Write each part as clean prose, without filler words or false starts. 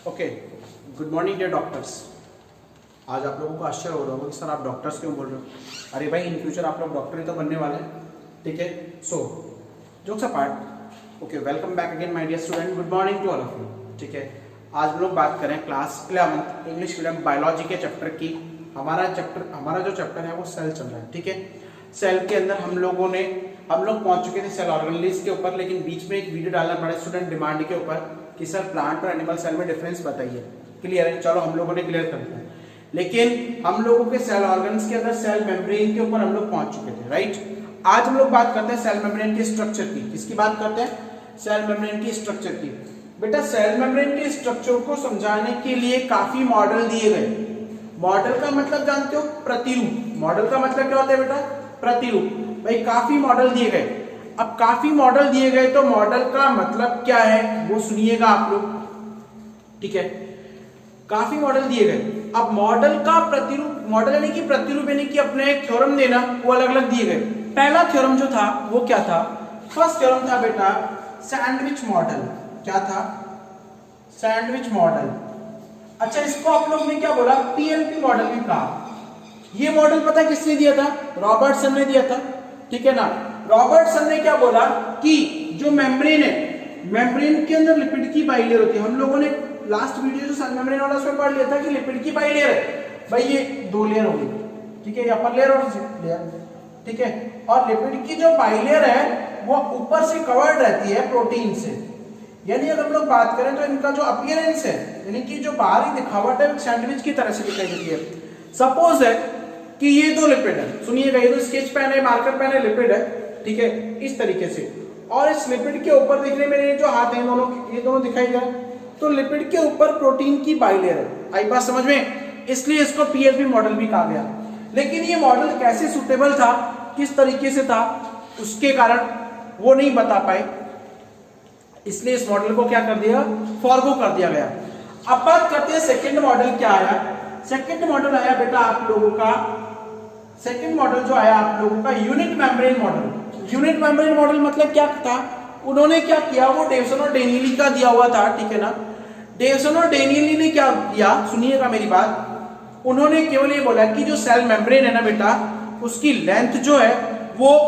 Okay, good morning dear doctors. आज आप लोगों को आश्चर्य हो रहा होगा कि सर आप डॉक्टर्स क्यों बोल रहे हो। अरे भाई, इन फ्यूचर आप लोग डॉक्टर ही तो बनने वाले हैं, ठीक है। So jokes apart, okay, welcome back again my dear student, good morning to all of you, ठीक है। आज हम लोग बात करें क्लास 11 इंग्लिश मीडियम बायोलॉजी के चैप्टर की। हमारा जो चैप्टर है वो सेल चल रहा है, ठीक है। सेल के अंदर हम लोग पहुंच चुके थे सेल ऑर्गेनेल्स के ऊपर, लेकिन बीच में एक वीडियो डालना पड़ा स्टूडेंट डिमांड के ऊपर कि सर प्लांट और एनिमल सेल में डिफरेंस बताइए। क्लियर है, चलो हम लोगों ने क्लियर कर दिया। लेकिन हम लोगों के सेल ऑर्गन्स के अंदर सेल मेम्ब्रेन के ऊपर हम लोग पहुंच चुके थे, राइट। आज हम लोग बात करते हैं सेल मेम्ब्रेन के स्ट्रक्चर की। किसकी बात करते हैं? सेल मेम्ब्रेन की स्ट्रक्चर की। बेटा, सेल मेम्ब्रेन के स्ट्रक्चर को समझाने के लिए काफी मॉडल दिए गए। मॉडल का मतलब जानते हो? प्रतिरूप। मॉडल का मतलब क्या होता है बेटा? प्रतिरूप। भाई काफी मॉडल दिए गए। अब काफी मॉडल दिए गए तो मॉडल का मतलब क्या है वो सुनिएगा आप लोग, ठीक है। काफी मॉडल दिए गए। अब मॉडल का प्रतिरूप, मॉडल यानी कि प्रतिरूप यानी कि अपने एक थ्योरम देना, वो अलग अलग दिए गए। पहला थ्योरम जो था वो क्या था? फर्स्ट थ्योरम था बेटा सैंडविच मॉडल। क्या था? Sandwich model. अच्छा, इसको आप लोग ने क्या बोला? पीएलपी मॉडल भी कहा। ये मॉडल पता है किसने दिया था? रॉबर्टसन ने दिया था, ठीक है ना। रॉबर्टसन ने क्या बोला कि जो मेम्ब्रेन है, मेम्ब्रेन के अंदर लिपिड की बाइलेयर होती है। हम लोगों ने लास्ट वीडियो जो सेल मेम्ब्रेन वाला उसमें पढ़ लिया था कि लिपिड की बाइलेयर है। भाई ये दो लेयर होगी, ठीक है, अपर लेयर और लेयर, ठीक है। और लिपिड की जो बाइलेयर है वो ऊपर से कवर्ड रहती है प्रोटीन से। यानी अगर हम लोग बात करें तो इनका जो अपीयरेंस है, यानी कि जो बाहरी दिखावट है, सैंडविच की तरह से दिखाई देती है। सपोज है कि ये दो लिपिड है, सुनिएगा, ये तो स्केच पेन है, मार्कर पेन है, लिपिड है, ठीक है, इस तरीके से। और इस लिपिड के ऊपर दिखने में जो हाथ है ये दोनों दिखाई दे रहे हैं। तो लिपिड के ऊपर प्रोटीन की बाइलेयर है। आई बात समझ में? इसलिए इसको पीएलपी मॉडल भी कहा गया। लेकिन ये मॉडल कैसे सुटेबल था, किस तरीके से था, उसके कारण वो नहीं बता पाए, इसलिए इस मॉडल को क्या कर दिया? फॉरगो कर दिया गया। अब बात करते हैं सेकंड मॉडल क्या आया। सेकंड मॉडल आया बेटा आप लोगों का, सेकंड मॉडल जो आया आप लोगों का unit membrane model. Unit membrane model मतलब क्या था? उन्होंने क्या किया, वो डेवसन और डेनियली का दिया हुआ था, ठीक है ना। डेवसन और डेनियली ने क्या किया, सुनिएगा मेरी बात। उन्होंने केवल ये बोला कि जो सेल मेम्ब्रेन है ना बेटा, उसकी लेंथ जो है वो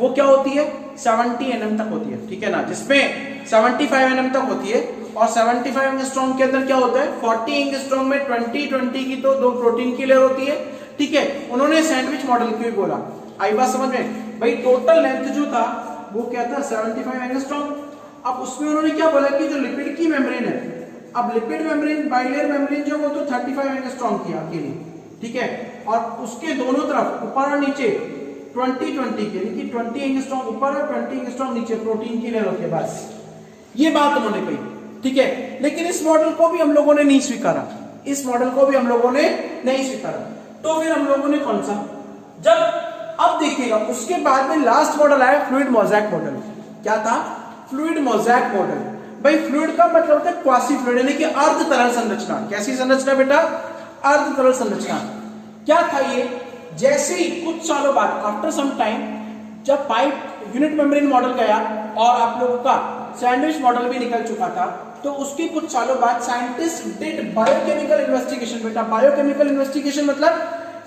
क्या होती है? 70 mm तक होती है, ठीक है ना। जिसमें 75 mm तक होती है और 75 एंगस्ट्रॉम के अंदर क्या होता है? 40 एंगस्ट्रॉम में 20 की तो दो प्रोटीन की लेयर होती है, ठीक है। उन्होंने सैंडविच मॉडल क्यों बोला? आई बात समझ में? भाई टोटल लेंथ जो था वो क्या था? 75 एंगस्ट्रॉम। अब उसमें उन्होंने क्या बोला कि जो लिपिड की मेम्ब्रेन है, अब लिपिड मेम्ब्रेन, बाइलेयर मेम्ब्रेन जो वो तो 35 एंगस्ट्रॉम की अकेली, ठीक है। और उसके दोनों तरफ ऊपर और नीचे 20 के, यानी कि 20 एंगस्ट्रॉम ऊपर और 20 एंगस्ट्रॉम नीचे प्रोटीन की लेयर होती है। बस ये बात उन्होंने कही, ठीक है। लेकिन इस मॉडल को भी हम लोगों ने नहीं स्वीकारा, इस मॉडल को भी हम लोगों ने नहीं स्वीकारा। तो फिर हम लोगों ने कौन सा? जब अब देखिएगा उसके बाद में लास्ट मॉडल आया फ्लूइड मोज़ेक मॉडल। क्या था? Fluid mosaic model. भाई फ्लूइड का मतलब होता है क्वासी फ्लूइड, यानी कि अर्ध तरल संरचना। कैसी संरचना बेटा? अर्ध तरल संरचना। क्या था ये? जैसे ही कुछ सालों बाद, आफ्टर सम टाइम, जब पाइप यूनिट मेम्ब्रेन मॉडल गया और आप लोगों का सैंडविच मॉडल भी निकल चुका था, तो उसके कुछ सालों बाद साइंटिस्ट डिड बायोकेमिकल इन्वेस्टिगेशन। बेटा बायोकेमिकल इन्वेस्टिगेशन मतलब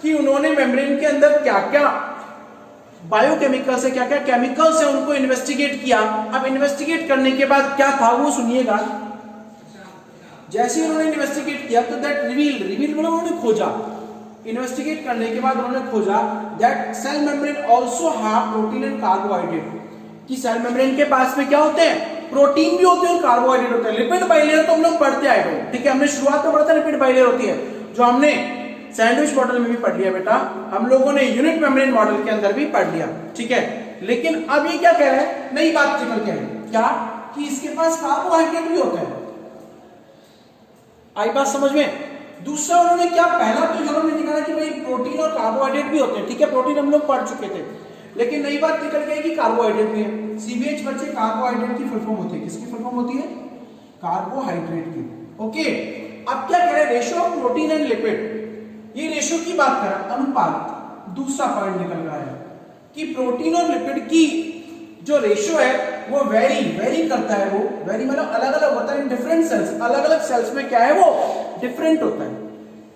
कि उन्होंने मेम्ब्रेन के अंदर क्या क्या बायोकेमिकल से, क्या क्या केमिकल से उनको इन्वेस्टिगेट किया। अब इन्वेस्टिगेट करने के बाद क्या था वो सुनिएगा। जैसे ही उन्होंने इन्वेस्टिगेट किया तो दैट रिवील मतलब उन्होंने खोजा, इन्वेस्टिगेट करने के बाद उन्होंने खोजा that cell membrane also have protein and carbohydrate. कि सेल मेम्ब्रेन के पास में क्या होते हैं? प्रोटीन भी होते हैं और कार्बोहाइड्रेट होते हैं। लिपिड बाइलेयर तो हम लोग पढ़ते आए थे, ठीक है, हमने शुरुआत में पढ़ा था लिपिड बाइलेयर होती है, जो हमने सैंडविच मॉडल में भी पढ़ लिया बेटा, हम लोगों ने यूनिट मेम्ब्रेन मॉडल के अंदर भी पढ़ लिया, ठीक है। लेकिन अब ये क्या कह रहे हैं? नई बात निकल के आई, क्या? कि इसके पास कार्बोहाइड्रेट भी होता है। आई बात समझ में? दूसरा उन्होंने क्या, पहला तो उन्होंने निकाला कि भाई प्रोटीन और कार्बोहाइड्रेट भी होते हैं, ठीक है, प्रोटीन हम लोग पढ़ चुके थे। लेकिन नई बात निकल गई कि कार्बोहाइड्रेट भी है। सीबीएच बच्चे कार्बोहाइड्रेट की फुल फॉर्म होती है। किसकी फुल फॉर्म होती है? कार्बोहाइड्रेट की। ओके, अब क्या कह रहे हैं? Ratio of protein and lipid, ये रेशियो की बात कर रहा है, अनुपात। दूसरा पॉइंट निकल रहा है कि प्रोटीन और लिपिड की जो रेशियो है वो वेरी करता है, वो वेरी मतलब अलग अलग होता है इन डिफरेंट सेल्स, अलग अलग सेल्स में क्या है वो डिफरेंट होता है।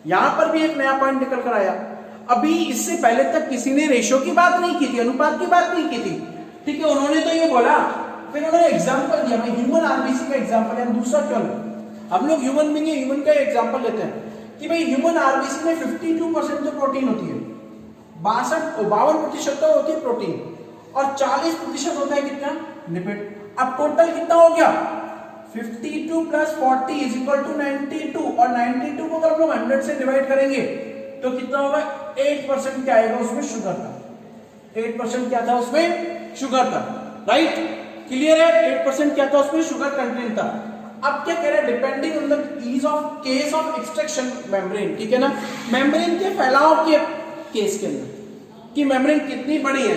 यहां पर भी एक नया पॉइंट निकल कर आया। अभी इससे पहले तक किसी ने रेशियो की बात नहीं की थी, अनुपात की बात नहीं की थी, ठीक है। उन्होंने तो ये बोला, फिर उन्होंने एग्जांपल दिया, भाई ह्यूमन आरबीसी का एग्जांपल है, दूसरा क्यों नहीं। हम लोग ह्यूमन बीइंग है, ह्यूमन का एग्जांपल लेते हैं कि भाई ह्यूमन आरबीसी में 52% तो प्रोटीन होती है, 52% तो होती है प्रोटीन, और 40% होता है कितना लिपिड। अब टोटल कितना हो गया 52 प्लस 40 इज इक्वल टू 92, और 92 को अगर हम लोग 100 से डिवाइड करेंगे तो कितना होगा 8% क्या आएगा उसमें, शुगर था। 8% क्या था उसमें, शुगर था, राइट, क्लियर है। 8% क्या था उसमें, शुगर कंटेंट था। अब क्या कह रहे हैं, depending on the ease of case of extraction membrane, ठीक है ना, मेम्ब्रेन के फैलाव के केस के अंदर कि मेम्ब्रेन कितनी बड़ी है,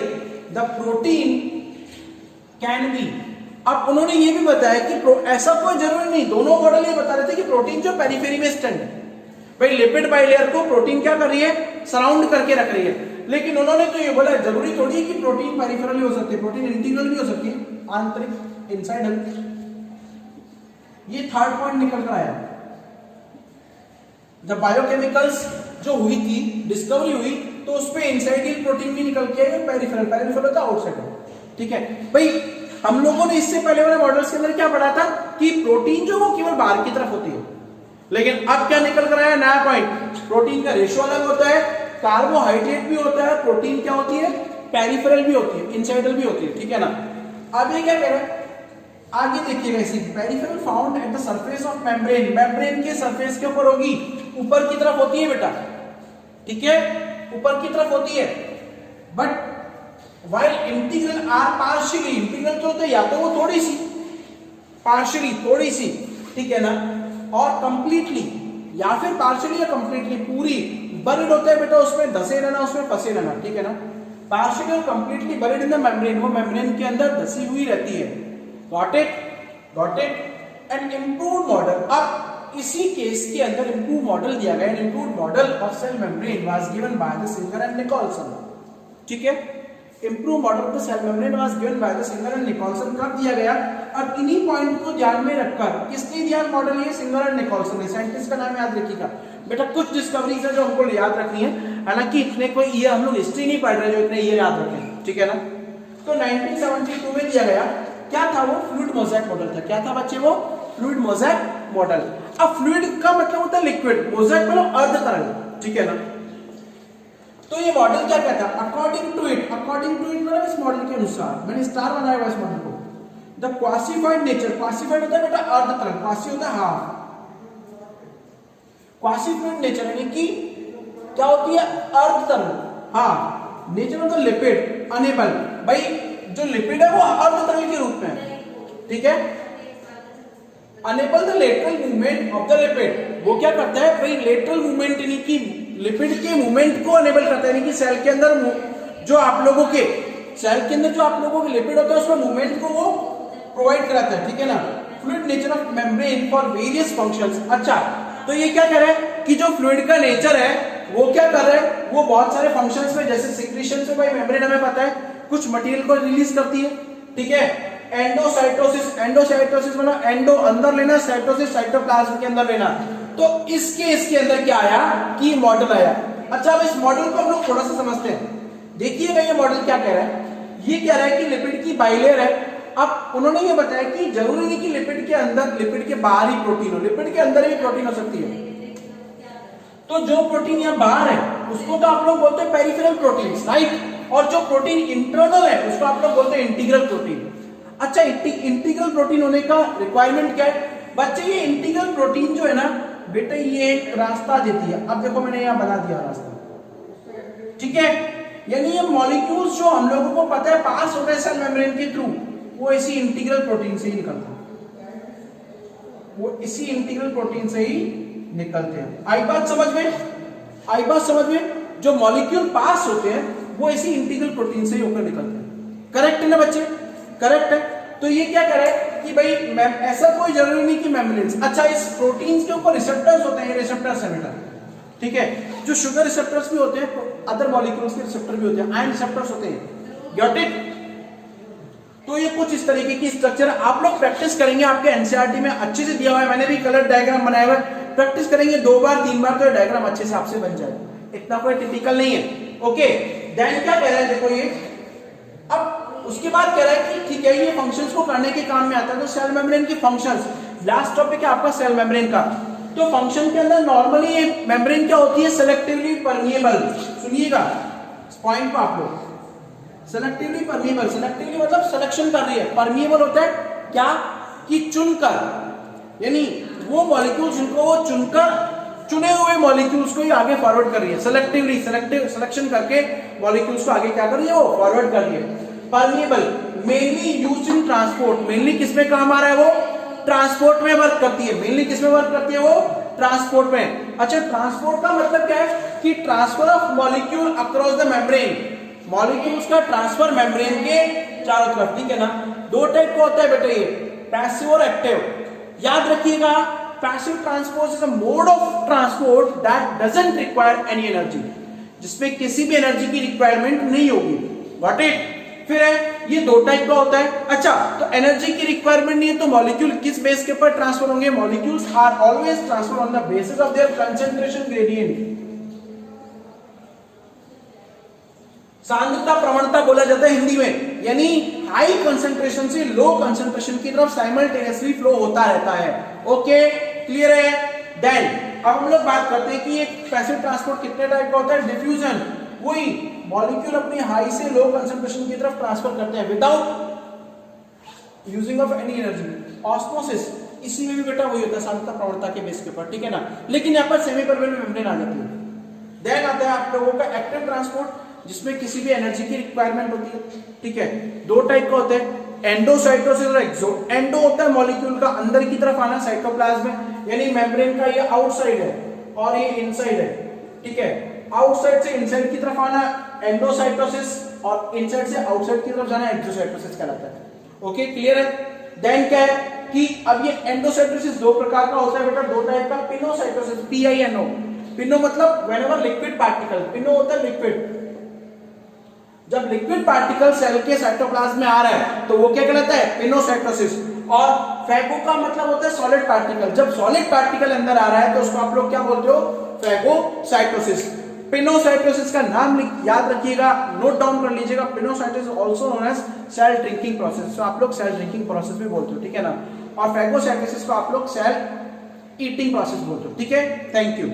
द प्रोटीन कैन बी। अब उन्होंने ये भी बताया कि ऐसा कोई जरूरी नहीं, दोनों मॉडल ये बता रहे थे कि प्रोटीन जो पेरिफेरी में स्टैंड है, भाई लिपिड बाइलेयर को प्रोटीन क्या कर रही है, सराउंड करके रख रही है। लेकिन उन्होंने तो ये बोला जरूरी थोड़ी है कि प्रोटीन पेरिफेरल हो सकती है, प्रोटीन इंटीग्रल भी हो सकती है, आंतरिक इनसाइडल। ये थर्ड पॉइंट निकल कर आया। जब बायोकेमिकल्स जो हुई थी, डिस्कवरी हुई, तो उसमें इनसाइडल प्रोटीन भी निकल के आया, पेरिफेरल, पेरिफेरल होता है आउटसाइड, ठीक है। भाई हम लोगों ने इससे पहले वाले मॉडल्स के अंदर क्या पढ़ा था कि प्रोटीन जो वो केवल बाहर की तरफ होती है, लेकिन अब क्या निकल कर आया नया पॉइंट, प्रोटीन का रेशियो अलग होता है, कार्बोहाइड्रेट भी होता है, प्रोटीन क्या होती है, पेरिफेरल भी होती है, इनसाइडल भी होती है, ठीक है ना। अब ये क्या कह रहा है, आगे देखिएगा, इसी peripheral found at the surface of membrane, membrane के सरफेस के ऊपर होगी, ऊपर की तरफ होती है बेटा, ठीक है, ऊपर की तरफ होती है। But while integral are partially, integral तो होता है या तो वो थोड़ी सी, पार्शियली थोड़ी सी, ठीक है ना, और कंप्लीटली या फिर पार्शियली या कंप्लीटली पूरी बरीड होता है बेटा, उसमें धसे रहना, उसमें फंसे रहना, ठीक है ना। पार्शियली और completely buried in the membrane, वो मेम्ब्रेन के अंदर धसी हुई रहती है। Got it, got it. And improved model, अब इसी केस के अंदर इंप्रूव मॉडल दिया गया, improved model of cell membrane was given by the Singer and Nicolson, ठीक है। Improve model of the cell membrane was given by the Singer and Nicolson कब दिया गया, अब इन्हीं पॉइंट को ध्यान में रखकर किसने दिया मॉडल, ये सिंगर एंड निकोलसन ने। साइंटिस्ट का नाम याद रखिएगा बेटा, कुछ डिस्कवरीज है जो हमको याद रखनी है, हालांकि इतने कोई ईयर हम लोग हिस्ट्री नहीं पढ़ रहे जो इतने ईयर याद रखें, ठीक है ना। तो 1972 में दिया गया, क्या था वो, फ्लूइड मोज़ेक मॉडल था। क्या था बच्चे वो, फ्लूइड मोज़ेक मॉडल। अब फ्लूइड का मतलब होता है लिक्विड, मोज़ेक मतलब अर्ध तरल, ठीक है ना। तो ये मॉडल क्या कहता है, अकॉर्डिंग टू इट मतलब इस मॉडल के अनुसार, मैंने स्टार बनाया हुआ इस मॉडल को, द क्वासिफाइड नेचर, क्वासिफाइड होता है बेटा अर्ध तरल, क्वासी होता है हाफ, क्वासिफाइड नेचर यानी कि क्या होती है, अर्ध तरल, हाँ, नेचर मतलब लिपिड, अनेबल, भाई जो लिपिड है वो अर्ध तरल के रूप में है, ठीक है। Enable the lateral movement of the lipid, वो क्या करता है भाई, लेटरल मूवमेंट यानी कि लिपिड के मूवमेंट को अनेबल करता है, यानी कि सेल के अंदर जो आप लोगों के सेल के अंदर जो आप लोगों के लिपिड होता है उसमें मूवमेंट को वो प्रोवाइड कराता है, ठीक है ना। Fluid nature of membrane for various functions. अच्छा, तो ये क्या कह रहा है कि जो फ्लूइड का नेचर है वो क्या कर रहा है, वो बहुत सारे फंक्शंस में, जैसे सिक्रीशन से भाई मेम्ब्रेन हमें पता है कुछ मटेरियल को रिलीज करती है, ठीक है। एंडोसाइटोसिस, एंडोसाइटोसिस मतलब एंडो अंदर लेना, साइटोसिस साइटोप्लाज्म के अंदर लेना। तो इसके अंदर क्या आया कि मॉडल आया। अच्छा, अब इस मॉडल को हम लोग थोड़ा सा समझते हैं। देखिएगा ये मॉडल क्या कह रहा है, ये कह रहा है कि लिपिड की बाइलेयर है। अब उन्होंने ये बताया कि जरूरी नहीं कि लिपिड के अंदर, लिपिड के बाहर ही प्रोटीन हो, लिपिड के अंदर भी प्रोटीन हो सकती है। तो जो प्रोटीन यहाँ बाहर है उसको तो आप लोग बोलते हैं पेरिफेरल प्रोटीन, राइट, और जो प्रोटीन इंटरनल है उसको आप लोग बोलते हैं इंटीग्रल प्रोटीन। अच्छा, इंटीग्रल प्रोटीन होने का रिक्वायरमेंट क्या है बच्चे, ये इंटीग्रल प्रोटीन जो है ना बेटा, ये एक रास्ता देती है। अब देखो मैंने यहाँ बना दिया रास्ता, ठीक है, यानी ये मॉलिक्यूल्स जो हम लोगों को पता है पास होते हैं सेल मेम्ब्रेन के थ्रू, वो इसी इंटीग्रल प्रोटीन से ही निकलते हैं, वो इसी इंटीग्रल प्रोटीन से ही निकलते हैं। आई बात समझ में, आई बात समझ में, जो मॉलिक्यूल पास होते हैं वो इसी इंटीग्रल प्रोटीन से ही होकर निकलते हैं। करेक्ट है ना बच्चे, करेक्ट है। तो ये क्या करे कि भाई ऐसा कोई जरूरी नहीं कि मेम्ब्रेन्स। अच्छा, इस प्रोटीन्स के ऊपर रिसेप्टर्स होते हैं, रिसेप्टर्स है बेटा, ठीक है, जो शुगर रिसेप्टर्स भी होते हैं, अदर मॉलिक्यूल्स के रिसेप्टर भी होते हैं, आयन रिसेप्टर्स होते हैं, गॉट इट। तो ये कुछ इस तरीके की स्ट्रक्चर आप लोग प्रैक्टिस करेंगे, आपके एनसीईआरटी में अच्छे से दिया हुआ है, मैंने भी कलर डायग्राम बनाया हुआ है, प्रैक्टिस करेंगे 2 बार 3 बार तो ये डायग्राम अच्छे से आपसे बन जाएगा, इतना कोई टिपिकल नहीं है। ओके, देन क्या कह रहा है देखो ये, अब उसके बाद कह रहा है कि ठीक है ये फंक्शंस को करने के काम में आता है, तो सेल मेम्ब्रेन की फंक्शंस, लास्ट टॉपिक है आपका सेल मेम्ब्रेन का। तो फंक्शन के अंदर नॉर्मली ये मेम्ब्रेन क्या होती है, सेलेक्टिवली परमिएबल, सुनिएगा पॉइंट को आप लोग, सेलेक्टिवली परमिएबल, सेलेक्टिवली मतलब सिलेक्शन कर रही है, परमिएबल होता है क्या कि चुनकर, यानी वो मॉलिक्यूल्स जिनको वो चुनकर, चुने हुए मॉलिक्यूल्स को ही आगे फॉरवर्ड कर रही है, सेलेक्टिवली सिलेक्शन करके मॉलिक्यूल्स को आगे क्या कर रही है, वो फॉरवर्ड कर रही है। Permeable mainly used in transport, mainly किसमें काम आ रहा है, वो ट्रांसपोर्ट में वर्क करती है, मेनली किसमें वर्क करती है, वो ट्रांसपोर्ट में। अच्छा, ट्रांसपोर्ट का मतलब क्या है कि transfer of molecule across the membrane, molecules का ट्रांसफर मेम्ब्रेन के चारों तरफ, ठीक है ना। 2 टाइप का होता है बेटा ये, पैसिव और एक्टिव, याद रखिएगा। Passive transport is a mode of transport that doesn't require any energy, जिसमें किसी भी एनर्जी की रिक्वायरमेंट नहीं होगी, गॉट इट। फिर है ये 2 टाइप का होता है। अच्छा, तो एनर्जी की रिक्वायरमेंट नहीं है तो मॉलिक्यूल किस बेस के ऊपर ट्रांसफर होंगे, molecules are always transfer on the basis of their concentration gradient, सांद्रता प्रवणता बोला जाता है हिंदी में, यानी हाई कंसंट्रेशन से लो कंसंट्रेशन की तरफ साइमल्टेनियसली फ्लो होता रहता है। ओके, क्लियर है। देन अब हम लोग बात करते हैं कि एक पैसिव ट्रांसपोर्ट कितने टाइप का होता है, डिफ्यूजन, वही मॉलिक्यूल अपनी हाई से लो कंसंट्रेशन की तरफ ट्रांसफर करते हैं without using of any energy. Osmosis, इसी में भी बेटा वही होता है, सांद्रता प्रवणता के बेस के ऊपर, ठीक है ना, लेकिन यहाँ पर सेमी परमेबल मेम्ब्रेन आ जाती है। देन आता है आप लोगों का एक्टिव ट्रांसपोर्ट, जिसमें किसी भी एनर्जी की रिक्वायरमेंट होती है, ठीक है। 2 टाइप का होता है, एंडोसाइटोसिस और एक्सो। एंडो होता है मॉलिक्यूल का अंदर की तरफ आना साइटोप्लाज्म में, यानी मेम्ब्रेन का ये आउटसाइड है और ये इनसाइड है, ठीक है। आउटसाइड से इनसाइड की तरफ आना एंडोसाइटोसिस और इनसाइड से आउटसाइड की तरफ जाना एक्सोसाइटोसिस कहलाता है। ओके, क्लियर है। देन क्या है कि अब ये एंडोसाइटोसिस 2 प्रकार का होता है बेटा, 2 टाइप का। पिनोसाइटोसिस, PINO, पिनो मतलब व्हेनेवर लिक्विड पार्टिकल, पिनो होता है लिक्विड, जब लिक्विड पार्टिकल सेल के साइटोप्लाज्म में आ रहा है तो वो क्या कहलाता है, पिनोसाइटोसिस। और फैगो का मतलब होता है सॉलिड पार्टिकल, जब सॉलिड पार्टिकल अंदर आ रहा है तो उसको आप लोग क्या बोलते हो, फैगोसाइटोसिस। पिनोसाइटोसिस का नाम याद रखिएगा, नोट डाउन कर लीजिएगा, pinocytosis also known as cell drinking process, तो आप लोग सेल ड्रिंकिंग प्रोसेस भी बोलते हो, ठीक है ना। और फैगोसाइटोसिस को आप लोग सेल ईटिंग प्रोसेस बोलते हो, ठीक है। Thank you.